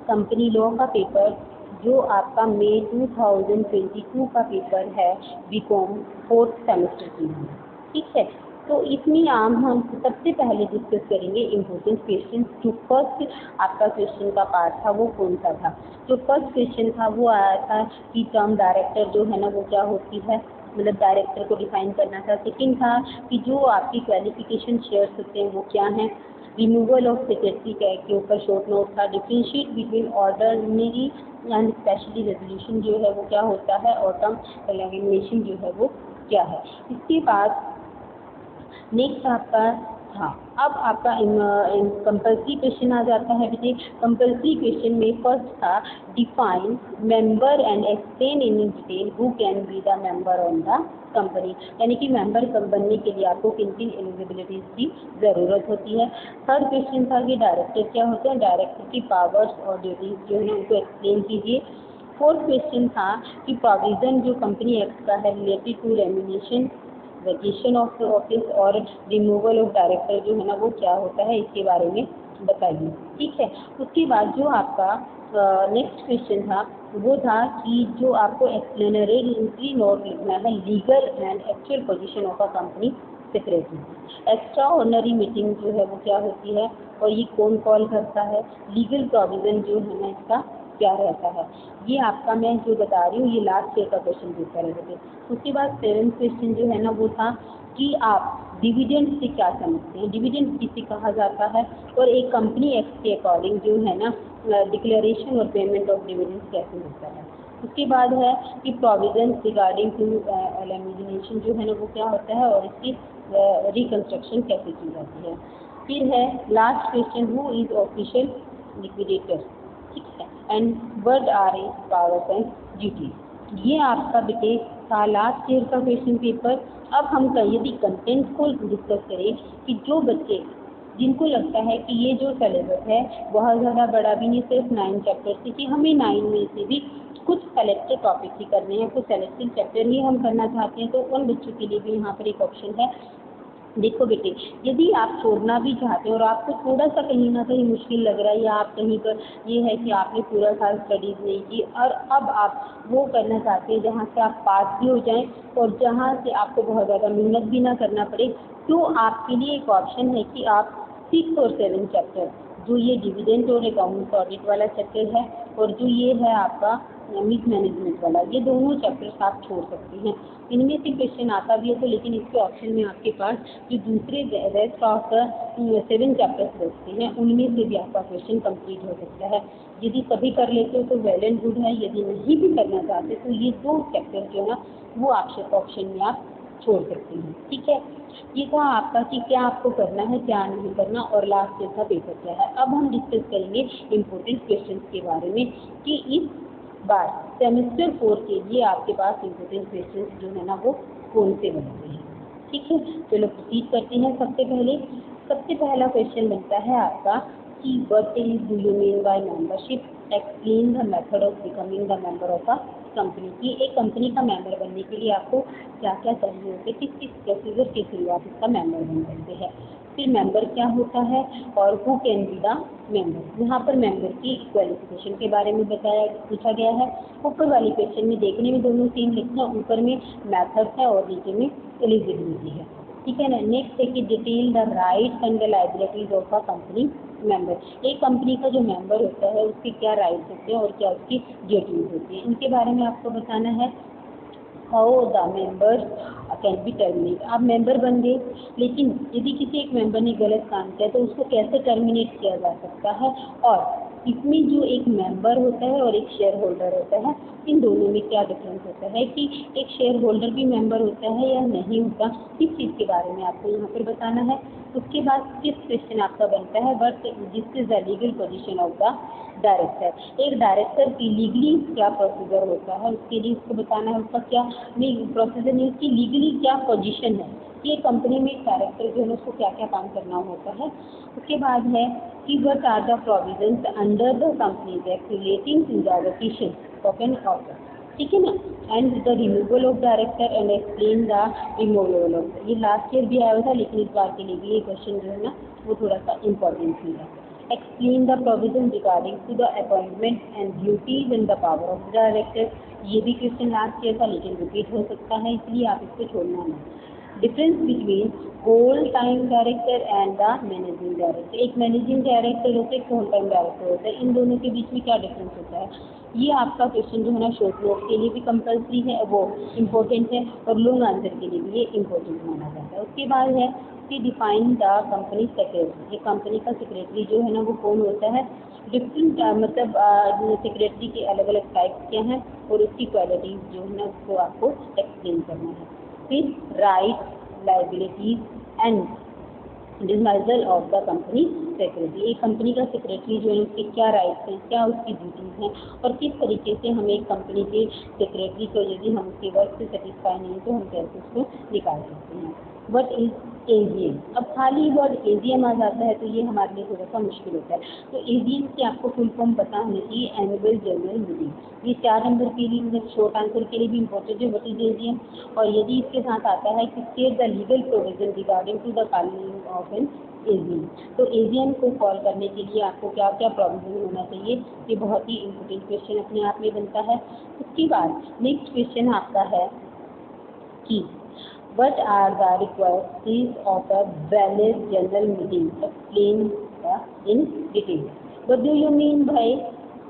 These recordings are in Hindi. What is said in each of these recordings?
कंपनी लॉ का पेपर जो आपका मई 2022 का पेपर है बीकॉम 4th सेमेस्टर की, ठीक है। तो इसमें हम सबसे पहले डिस्कस करेंगे इम्पोर्टेंट क्वेश्चन। जो फर्स्ट आपका क्वेश्चन का पार्ट था वो कौन सा था? जो फर्स्ट क्वेश्चन था वो आया था कि टर्म डायरेक्टर जो है ना वो क्या होती है, मतलब डायरेक्टर को डिफाइन करना था। सेकंड था कि जो आपकी क्वालिफिकेशन शेयर्स होते हैं वो क्या हैं। रिमूवल ऑफ सेक्रेटरी के ऊपर शॉर्ट नोट था। Differentiate between ordinary and specially resolution जो है वो क्या होता है, और टर्म एलिमिनेशन जो है वो क्या है। इसके बाद नेक्स्ट आपका हाँ, अब आपका कंपल्सरी क्वेश्चन आ जाता है बेटे। कंपल्सरी क्वेश्चन में फर्स्ट था define member and explain in detail who can be the member on the company, यानी कि मेंबर बनने के लिए आपको किन किन एलिजिबिलिटीज की ज़रूरत होती है। थर्ड क्वेश्चन था कि डायरेक्टर क्या होते हैं, डायरेक्टर की पावर्स और ड्यूटीज जो है उनको एक्सप्लेन कीजिए। फोर्थ क्वेश्चन था कि प्रोविज़न जो कंपनी एक्ट का है related to remuneration, vacation of office और रिमूवल ऑफ डायरेक्टर जो है ना वो क्या होता है, इसके बारे में बताइए, ठीक है। उसके बाद जो आपका नेक्स्ट क्वेश्चन था वो था कि जो आपको एक्सप्लेनरी नोट लिखना है legal and actual position of a company secretary. Extra ordinary meeting जो है वो क्या होती है और ये कौन कॉल करता है। लीगल प्रोविज़न जो है ना इसका क्या रहता है। ये आपका मैं जो बता रही हूँ ये लास्ट ईयर का क्वेश्चन पेपर है बेटे। उसके बाद सेवेंथ क्वेश्चन जो है ना वो था कि आप डिविडेंड से क्या समझते हैं, डिविडेंड किसे कहा जाता है, और एक कंपनी एक्ट के अकॉर्डिंग जो है ना डिक्लेरेशन और पेमेंट ऑफ डिविडेंड कैसे होता है। उसके बाद है कि प्रोविजन रिगार्डिंग टू एलिमिनेशन जो है ना वो क्या होता है और इसकी रिकंस्ट्रक्शन कैसे की जाती है। फिर है last question who is official liquidator, ठीक है, and what are his powers and duties. ये आपका बेटे था लास्ट ईयर का क्वेश्चन पेपर। अब हम यदि कंटेंट को डिस्कस करें कि जो बच्चे जिनको लगता है कि ये जो सिलेबस है बहुत ज़्यादा बड़ा भी नहीं, सिर्फ 9 चैप्टर से, कि हमें 9 में से भी कुछ सेलेक्टेड टॉपिक ही करने हैं, कुछ सेलेक्टेड चैप्टर ही हम करना चाहते हैं, तो उन बच्चों के लिए भी यहाँ पर एक ऑप्शन है। देखो बेटे, यदि आप छोड़ना भी चाहते हैं और आपको थोड़ा सा कहीं ना कहीं मुश्किल लग रहा है या आप कहीं पर ये है कि आपने पूरा साल स्टडीज़ नहीं की और अब आप वो करना चाहते हैं जहाँ से आप पास भी हो जाएं और जहाँ से आपको बहुत ज़्यादा मेहनत भी ना करना पड़े, तो आपके लिए एक ऑप्शन है कि आप 6 और 7 चैप्टर, जो ये डिविडेंड और अकाउंट ऑडिट वाला चैप्टर है और जो ये है आपका मिस मैनेजमेंट वाला, ये दोनों चैप्टर्स आप छोड़ सकते हैं। इनमें से क्वेश्चन आता भी है तो, लेकिन इसके ऑप्शन में आपके पास जो दूसरे रेस्ट ऑफ द 7 चैप्टर्स बचते हैं उनमें से भी आपका क्वेश्चन कंप्लीट हो सकता है। यदि सभी कर लेते हो तो वेल एंड गुड है, यदि नहीं भी करना चाहते तो ये 2 चैप्टर जो है ना वो आपके ऑप्शन में आप छोड़ सकते हैं, ठीक है। ये था आपका कि क्या आपको करना है क्या नहीं करना और लास्ट ईयर का पेपर क्या है। अब हम डिस्कस करेंगे इम्पोर्टेंट क्वेश्चन के बारे में कि इस बार सेमेस्टर 4 के लिए आपके पास इम्पोर्टेंट क्वेश्चन जो है ना वो कौन से बनते हैं, ठीक है। चलो प्रोसीड करते हैं। सबसे पहला क्वेश्चन बनता है आपका कि what is do you mean by membership, explain the method of becoming the member of a company. की एक कंपनी का मेंबर बनने के लिए आपको क्या क्या चाहिए होते हैं, किस किस प्रोसीजर के थ्रू आप इसका मेंबर बन सकते हैं। फिर मेंबर क्या होता है और who can be the member. यहाँ पर मेंबर की क्वालिफिकेशन के बारे में पूछा गया है। ऊपर वाले क्वेश्चन में देखने में दोनों सेम लिखना, ऊपर में मेथड है और नीचे में एलिजिबिलिटी है, ठीक है ना। नेक्स्ट है कि detail the rights and the liabilities of a company member. एक कंपनी का जो मेंबर होता है उसके क्या राइट्स होते हैं और क्या उसकी ड्यूटीज होती है, इनके बारे में आपको बताना है। How the members can be terminate. आप मेंबर बन गए, लेकिन यदि किसी एक मेंबर ने गलत काम किया तो उसको कैसे टर्मिनेट किया जा सकता है, और इसमें जो एक मेंबर होता है और एक शेयर होल्डर होता है, इन दोनों में क्या डिफरेंस होता है कि एक शेयर होल्डर भी मेंबर होता है या नहीं होता, इस चीज़ के बारे में आपको यहाँ पर बताना है। उसके बाद किस क्वेश्चन आपका बनता है but this is the legal position of the director. एक डायरेक्टर की लीगली क्या प्रोसीजर होता है उसके लिए उसको बताना है, उसका क्या प्रोसीजर नहीं, उसकी लीगली क्या पोजीशन है, कि कंपनी में एक डायरेक्टर जो है उसको क्या क्या काम करना होता है। उसके बाद है कि what are the provisions under the companies act relating to the vacation of an office, ठीक है ना, and the removal of director and explain the removal of. ये लास्ट ईयर भी आया था लेकिन इस बार के लिए भी ये क्वेश्चन जो है ना वो थोड़ा सा इम्पोर्टेंट भी है। Explain the provision regarding to the appointment and duties and the power of director. ये भी क्वेश्चन लास्ट ईयर था लेकिन रिपीट हो सकता है, इसलिए आप इसको छोड़ना नहीं। Difference between whole time director and the managing director. एक मैनेजिंग डायरेक्टर होता है, एक होल टाइम डायरेक्टर होता है, इन दोनों के बीच में क्या डिफरेंस होता है, ये आपका क्वेश्चन जो है ना शॉर्ट नोट के लिए भी कंपल्सरी है, वो इम्पोर्टेंट है, और लॉन्ग आंसर के लिए भी ये इम्पोर्टेंट माना जाता है। उसके बाद है कि डिफाइन द कंपनी सेक्रेटरी। ये कंपनी का सेक्रेटरी जो है ना वो कौन होता है, डिफरेंट मतलब सेक्रेटरी के अलग अलग टाइप्स क्या हैं और उसकी क्वालिटीज जो है ना उसको आपको एक्सप्लेन करना है। फिर right, liabilities and dismissal of the company secretary. एक कंपनी का सेक्रेटरी जो है उसके क्या राइट्स हैं, क्या उसकी ड्यूटीज़ हैं, और किस तरीके से हम एक कंपनी के सेक्रेटरी को यदि हम उसके वर्क से सेटिस्फाई नहीं तो हम कैसे उसको निकाल सकते हैं। What is AGM. अब खाली वर्ड एजीएम आ जाता है तो ये हमारे लिए थोड़ा सा मुश्किल होता है, तो एजीएम की आपको फुल फॉर्म पता होनी चाहिए, एनुअल जनरल मीटिंग। ये 4 नंबर के लिए मतलब शॉर्ट आंसर के लिए भी इंपॉर्टेंट है, वट इज एजीएम। और यदि इसके साथ आता है कि state the legal provision regarding to the calling of an AGM, तो एजीएम को कॉल करने के लिए आपको क्या क्या प्रोविजन होना चाहिए, ये बहुत ही इंपॉर्टेंट क्वेश्चन अपने आप में बनता है। उसके बाद नेक्स्ट क्वेश्चन आपका है कि what are the requirements of a valid general meeting? Explain in detail. What do you mean by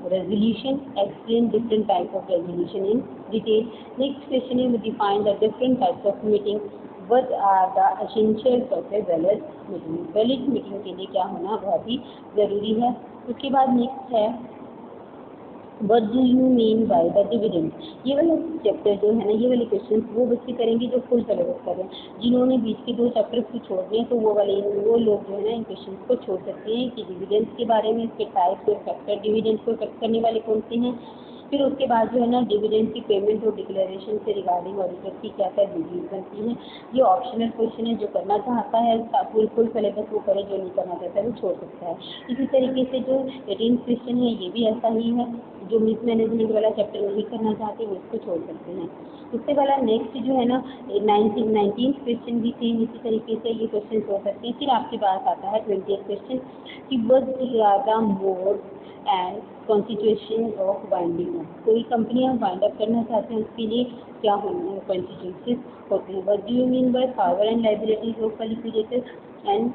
resolution? Explain different types of resolution in detail. Next question is define the different types of meeting. What are the essentials of a valid meeting? Valid meeting के लिए क्या होना बहुत ही ज़रूरी है। उसके बाद नेक्स्ट है What do you mean by the dividend? ये वाला चैप्टर जो है ना, ये वाले क्वेश्चन वो बच्चे करेंगे जो फुल सिलेबस कर रहे हैं। जिन्होंने बीच के 2 चैप्टर्स को छोड़ दिए तो वो लोग जो है ना इन क्वेश्चन को छोड़ सकते हैं कि डिविडेंड्स के बारे में, इसके टाइप्स और फैक्टर, डिविडेंड्स को इफेक्ट करने वाले कौन से हैं। फिर उसके बाद जो है ना डिविडेंड की पेमेंट और डिक्लेरेशन से रिगार्डिंग ऑडिटर की क्या क्या ड्यूटीज बनती हैं। ये ऑप्शनल क्वेश्चन है, जो करना चाहता है फुल सिलेबस वो करे, जो नहीं करना चाहता है वो छोड़ सकता है। इसी तरीके से जो 18 क्वेश्चन है ये भी ऐसा ही है, जो मिस मैनेजमेंट वाला चैप्टर नहीं करना चाहते वो इसको छोड़ सकते हैं। उससे वाला नेक्स्ट जो है ना 19 क्वेश्चन भी सेम इसी तरीके से ये क्वेश्चन हो सकते हैं। फिर आपके पास आता है 20 क्वेश्चन कि what the mode and constitution of winding up. कोई कंपनी हम वाइंड अप करना चाहते हैं उसके लिए क्या होना कॉन्स्टिट्यूंसीज होते हैं। What do you mean by power and liabilities of liquidator and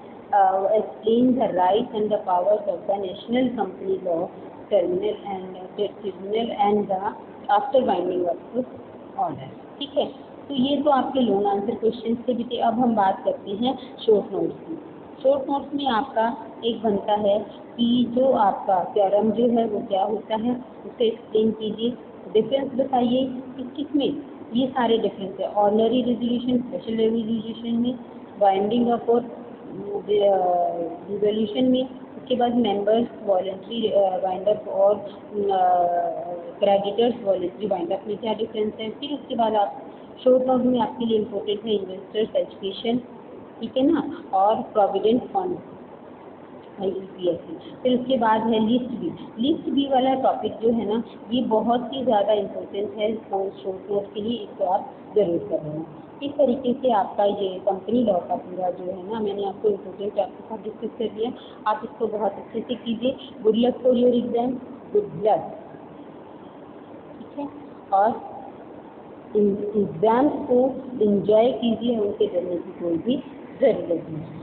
explain the rights and the powers of the national company law tribunal and the after winding up order। ठीक है, तो ये तो आपके लॉन्ग आंसर क्वेश्चन से भी थे। अब हम बात करते हैं शॉर्ट नोट्स की। शॉर्ट नोट्स में आपका एक बनता है कि जो आपका थ्योरम जो है वो क्या होता है, उसे एक्सप्लेन कीजिए, डिफरेंस बताइए किस में। ये सारे डिफरेंस है ऑर्डिनरी रेजोल्यूशन, स्पेशल रेजोल्यूशन में, वाइंडिंग अप और रिजोल्यूशन में। उसके बाद मेंबर्स वॉलेंट्री वाइंड अप और क्रेडिटर्स वॉलेंट्री वाइंड अप में क्या डिफरेंस है। फिर उसके बाद आप शॉर्ट नोट में आपके लिए इम्पोर्टेंट है इन्वेस्टर्स एजुकेशन, ठीक है ना, और प्रोविडेंट फंड यूपीएससी। फिर उसके बाद है लिस्ट बी वाला टॉपिक जो है ना ये बहुत ही ज़्यादा इम्पोर्टेंट है शॉर्ट नोट के लिए, इसको आप ज़रूर कर लेना। इस तरीके से आपका ये कंपनी लॉ का पूरा जो है ना मैंने आपको इम्पोर्टेंट आपके साथ डिस्कस कर दिया। आप इसको बहुत अच्छे से कीजिए। Good luck for your exam, good luck, ठीक है। और एग्ज़ाम्स को एंजॉय कीजिए, उनसे डरने की कोई भी ज़रूरत नहीं।